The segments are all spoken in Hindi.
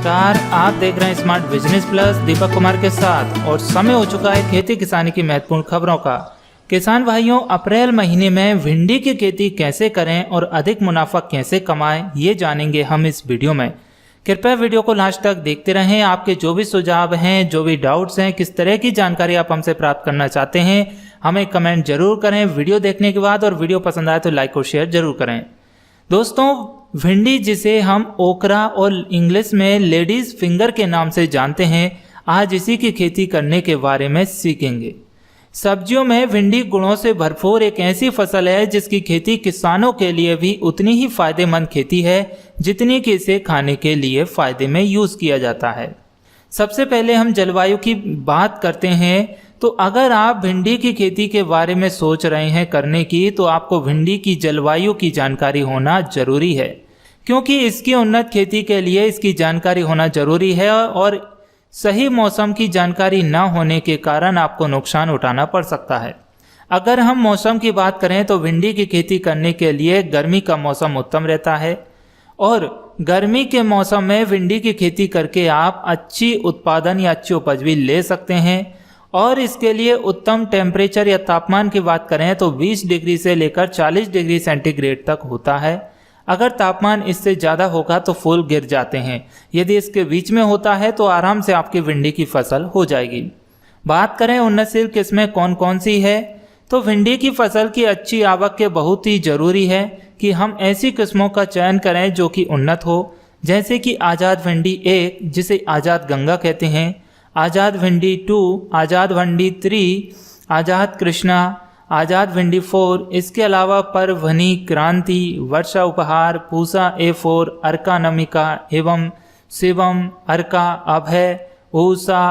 नमस्कार, आप देख रहे हैं smart business plus Deepak Kumar के साथ और समय हो चुका है खेती किसानी की महत्वपूर्ण खबरों का। किसान भाइयों, अप्रैल महीने में भिंडी की खेती कैसे करें और अधिक मुनाफा कैसे कमाएं, ये जानेंगे हम इस वीडियो में। कृपया वीडियो को लास्ट तक देखते रहें। आपके जो भी सुझाव हैं, जो भी डाउट्स हैं, किस तरह की जानकारी आप हमसे प्राप्त करना चाहते हैं, हमें कमेंट जरूर करें वीडियो देखने के बाद। और वीडियो पसंद आए तो लाइक और शेयर जरूर करें। दोस्तों, भिंडी जिसे हम ओकरा और इंग्लिश में लेडीज फिंगर के नाम से जानते हैं, आज इसी की खेती करने के बारे में सीखेंगे। सब्जियों में भिंडी गुणों से भरपूर एक ऐसी फसल है जिसकी खेती किसानों के लिए भी उतनी ही फायदेमंद खेती है जितनी कि इसे खाने के लिए फायदे में यूज किया जाता है। सबसे पहले हम जलवायु की बात करते हैं। तो अगर आप भिंडी की खेती के बारे में सोच रहे हैं करने की, तो आपको भिंडी की जलवायु की जानकारी होना जरूरी है, क्योंकि इसकी उन्नत खेती के लिए इसकी जानकारी होना जरूरी है और सही मौसम की जानकारी न होने के कारण आपको नुकसान उठाना पड़ सकता है। अगर हम मौसम की बात करें तो भिंडी की खेती करने के लिए गर्मी का मौसम उत्तम रहता है और गर्मी के मौसम में भिंडी की खेती करके आप अच्छी उत्पादन या अच्छी उपज भी ले सकते हैं। और इसके लिए उत्तम टेम्परेचर या तापमान की बात करें तो 20 डिग्री से लेकर 40 डिग्री सेंटीग्रेड तक होता है। अगर तापमान इससे ज़्यादा होगा तो फूल गिर जाते हैं। यदि इसके बीच में होता है तो आराम से आपकी भिंडी की फसल हो जाएगी। बात करें उन्नतशील किस्में कौन कौन सी है, तो भिंडी की फसल की अच्छी आवक के बहुत ही ज़रूरी है कि हम ऐसी किस्मों का चयन करें जो कि उन्नत हो, जैसे कि आज़ाद भिंडी 1 जिसे आज़ाद गंगा कहते हैं, आज़ाद भिंडी 2, आज़ाद भिंडी 3, आज़ाद कृष्णा, आज़ाद भिंडी 4। इसके अलावा परभनी क्रांति, वर्षा उपहार, पूसा A4, अर्का नमिका एवं शिवम, अर्का अभय, ऊषा,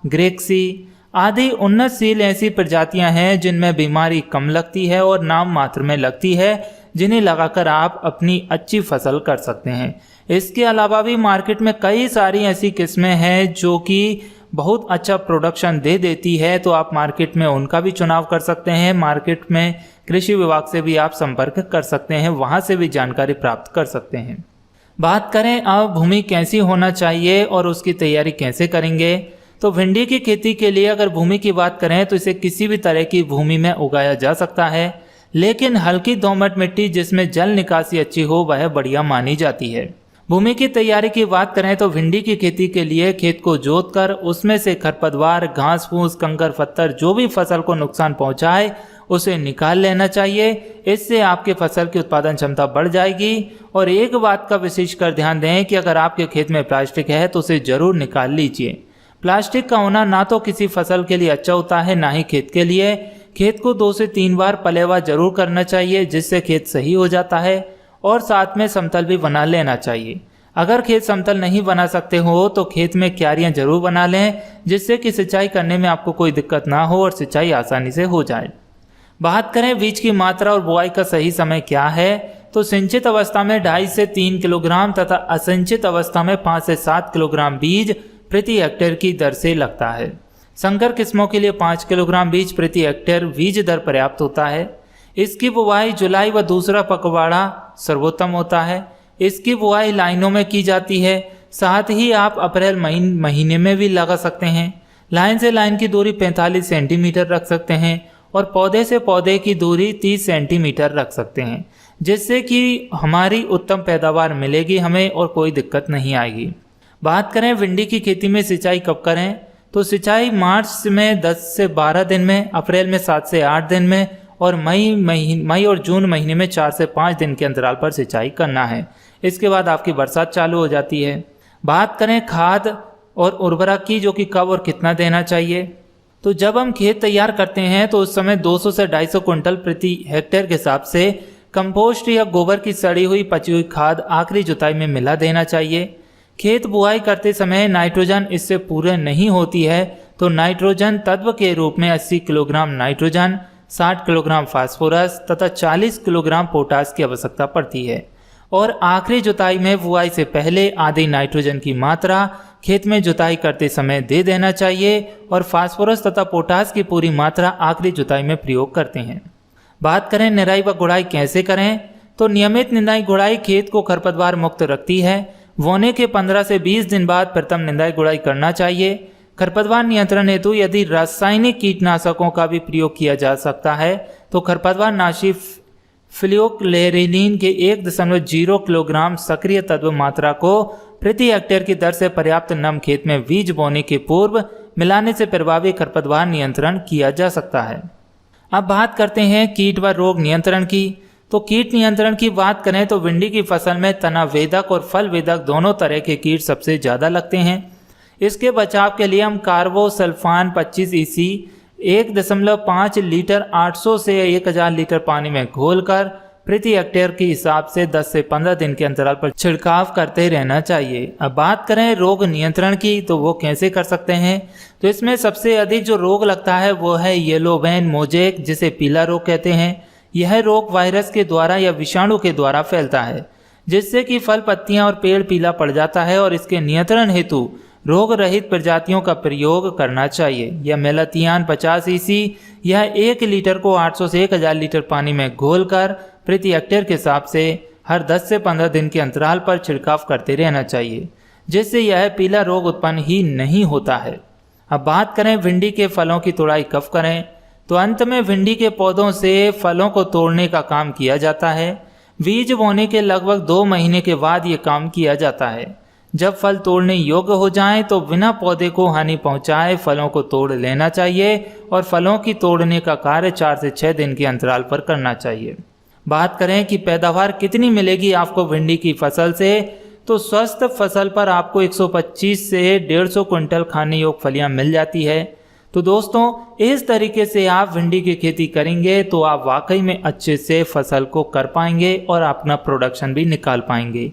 ग्रेक्सी आदि उन्नतशील ऐसी प्रजातियां हैं जिनमें बीमारी कम लगती है और नाम मात्र में लगती है, जिन्हें लगाकर आप अपनी अच्छी फसल कर सकते हैं। इसके अलावा भी मार्केट में कई सारी ऐसी किस्में हैं जो कि बहुत अच्छा प्रोडक्शन दे देती है, तो आप मार्केट में उनका भी चुनाव कर सकते हैं। मार्केट में कृषि विभाग से भी आप संपर्क कर सकते हैं, वहां से भी जानकारी प्राप्त कर सकते हैं। बात करें अब भूमि कैसी होना चाहिए और उसकी तैयारी कैसे करेंगे, तो भिंडी की खेती के लिए अगर भूमि की बात करें तो इसे किसी भी तरह की भूमि में उगाया जा सकता है, लेकिन हल्की दोमट मिट्टी जिसमें जल निकासी अच्छी हो वह बढ़िया मानी जाती है। भूमि की तैयारी की बात करें तो भिंडी की खेती के लिए खेत को जोतकर उसमें से खरपतवार, घास फूस, कंकर पत्थर जो भी फसल को नुकसान पहुंचाए उसे निकाल लेना चाहिए। इससे आपके फसल की उत्पादन क्षमता बढ़ जाएगी। और एक बात का विशेष कर ध्यान दें कि अगर आपके खेत में प्लास्टिक है तो उसे जरूर निकाल लीजिए। प्लास्टिक का होना ना तो किसी फसल के लिए अच्छा होता है ना ही खेत के लिए। खेत को 2 से 3 बार पलेवा जरूर करना चाहिए, जिससे खेत सही हो जाता है और साथ में समतल भी बना लेना चाहिए। अगर खेत समतल नहीं बना सकते हो तो खेत में क्यारियां जरूर बना लें, जिससे कि सिंचाई करने में आपको कोई दिक्कत ना हो और सिंचाई आसानी से हो जाए। बात करें बीज की मात्रा और बुआई का सही समय क्या है, तो सिंचित अवस्था में 2.5 से 3 किलोग्राम तथा असिंचित अवस्था में 5 से 7 किलोग्राम बीज प्रति हेक्टेयर की दर से लगता है। संकर किस्मों के लिए 5 किलोग्राम बीज प्रति हेक्टेयर बीज दर पर्याप्त होता है। इसकी बुवाई जुलाई व दूसरा पखवाड़ा सर्वोत्तम होता है। इसकी बुवाई लाइनों में की जाती है। साथ ही आप अप्रैल महीने में भी लगा सकते हैं। लाइन से लाइन की दूरी 45 सेंटीमीटर रख सकते हैं और पौधे से पौधे की दूरी 30 सेंटीमीटर रख सकते हैं, जिससे कि हमारी उत्तम पैदावार मिलेगी हमें और कोई दिक्कत नहीं आएगी। बात करें भिंडी की खेती में सिंचाई कब करें, तो सिंचाई मार्च में 10 से 12 दिन में, अप्रैल में 7 से 8 दिन में और मई और जून महीने में 4 से 5 दिन के अंतराल पर सिंचाई करना है। इसके बाद आपकी बरसात चालू हो जाती है। बात करें खाद और उर्वरक की, जो कि कब और कितना देना चाहिए, तो जब हम खेत तैयार करते हैं तो उस समय 200 से 250 क्विंटल प्रति हेक्टेयर के हिसाब से कंपोस्ट या गोबर की सड़ी हुई पची हुई खाद आखिरी जुताई में मिला देना चाहिए। खेत बुआई करते समय नाइट्रोजन इससे पूरे नहीं होती है, तो नाइट्रोजन तत्व के रूप में 80 किलोग्राम नाइट्रोजन, 60 किलोग्राम फास्फोरस तथा 40 किलोग्राम पोटास की आवश्यकता पड़ती है। और आखिरी जुताई में बुआई से पहले आधी नाइट्रोजन की मात्रा खेत में जुताई करते समय दे देना चाहिए और फास्फोरस तथा पोटास की पूरी मात्रा आखिरी जुताई में प्रयोग करते हैं। बात करें निराई व गुड़ाई कैसे करें, तो नियमित निराई गुड़ाई खेत को खरपतवार मुक्त रखती है। बोने के 15 से 20 दिन बाद प्रथम निंदाई गुड़ाई करना चाहिए। खरपतवार नियंत्रण हेतु यदि रासायनिक कीटनाशकों का भी प्रयोग किया जा सकता है तो खरपतवार नाशी फ्लुओक्लेरिलीन के 1.0 किलोग्राम सक्रिय तत्व मात्रा को प्रति हेक्टेयर की दर से पर्याप्त नम खेत में बीज बोने के पूर्व मिलाने से प्रभावी खरपतवार नियंत्रण किया जा सकता है। अब बात करते हैं कीट व रोग नियंत्रण की। तो कीट नियंत्रण की बात करें तो भिंडी की फसल में तना वेदक और फल वेदक दोनों तरह के कीट सबसे ज़्यादा लगते हैं। इसके बचाव के लिए हम कार्बोसल्फान 25 EC 1.5 लीटर 800 से 1000 लीटर पानी में घोलकर प्रति हेक्टेयर के हिसाब से 10 से 15 दिन के अंतराल पर छिड़काव करते रहना चाहिए। अब बात करें रोग नियंत्रण की तो वो कैसे कर सकते हैं। तो इसमें सबसे अधिक जो रोग लगता है वो है येलो वेन मोजेक, जिसे पीला रोग कहते हैं। यह रोग वायरस के द्वारा या विषाणु के द्वारा फैलता है, जिससे कि फल, पत्तियां और पेड़ पीला पड़ जाता है और इसके नियंत्रण हेतु रोग रहित प्रजातियों का प्रयोग करना चाहिए। यह मेलाथियान 50 EC यह 1 लीटर को 800 से 1000 लीटर पानी में घोलकर प्रति हेक्टेयर के हिसाब से हर 10 से 15 दिन के अंतराल पर छिड़काव करते रहना चाहिए, जिससे यह पीला रोग उत्पन्न ही नहीं होता है। अब बात करें भिंडी के फलों की तोड़ाई कब करें। तो अंत में भिंडी के पौधों से फलों को तोड़ने का काम किया जाता है। बीज बोने के लगभग 2 महीने के बाद ये काम किया जाता है। जब फल तोड़ने योग्य हो जाएं तो बिना पौधे को हानि पहुंचाए फलों को तोड़ लेना चाहिए और फलों की तोड़ने का कार्य 4 से 6 दिन के अंतराल पर करना चाहिए। बात करें कि पैदावार कितनी मिलेगी आपको भिंडी की फसल से, तो स्वस्थ फसल पर आपको 125 से 150 क्विंटल खाने योग्य फलियां मिल जाती है। तो दोस्तों, इस तरीके से आप भिंडी की खेती करेंगे तो आप वाकई में अच्छे से फसल को कर पाएंगे और अपना प्रोडक्शन भी निकाल पाएंगे।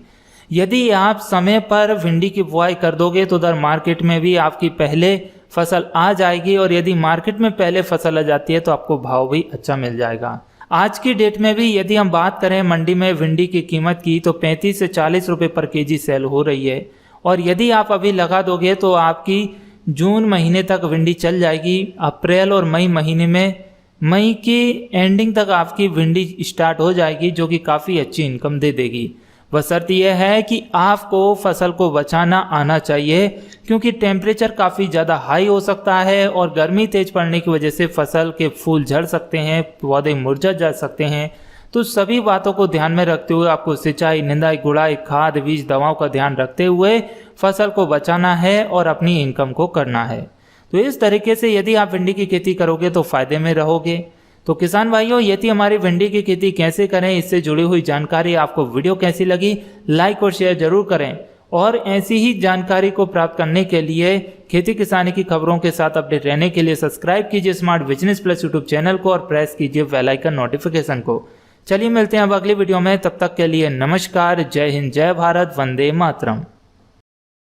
यदि आप समय पर भिंडी की बुआई कर दोगे तो उधर मार्केट में भी आपकी पहले फसल आ जाएगी, और यदि मार्केट में पहले फसल आ जाती है तो आपको भाव भी अच्छा मिल जाएगा। आज की डेट में भी यदि हम बात करें मंडी में भिंडी की कीमत की तो 35 से 40 रुपये पर केजी सेल हो रही है, और यदि आप अभी लगा दोगे तो आपकी जून महीने तक भिंडी चल जाएगी। अप्रैल और मई महीने में, मई की एंडिंग तक आपकी भिंडी स्टार्ट हो जाएगी, जो कि काफ़ी अच्छी इनकम दे देगी। बशर्ते यह है कि आपको फसल को बचाना आना चाहिए, क्योंकि टेम्परेचर काफ़ी ज़्यादा हाई हो सकता है और गर्मी तेज पड़ने की वजह से फसल के फूल झड़ सकते हैं, पौधे मुरझा जा सकते हैं। तो सभी बातों को ध्यान में रखते हुए आपको सिंचाई, निंदाई, गुड़ाई, खाद, बीज, दवाओं का ध्यान रखते हुए फसल को बचाना है और अपनी इनकम को करना है। तो इस तरीके से यदि आप भिंडी की खेती करोगे तो फायदे में रहोगे। तो किसान भाइयों, यदि हमारी भिंडी की खेती कैसे करें, इससे जुड़ी हुई जानकारी आपको वीडियो कैसी लगी, लाइक और शेयर जरूर करें। और ऐसी ही जानकारी को प्राप्त करने के लिए, खेती किसानी की खबरों के साथ अपडेट रहने के लिए सब्सक्राइब कीजिए smart business plus YouTube channel को और प्रेस कीजिए बेल आइकन नोटिफिकेशन को। चलिए मिलते हैं अब अगली वीडियो में, तब तक के लिए नमस्कार, जय हिंद, जय भारत, वंदे मातरम।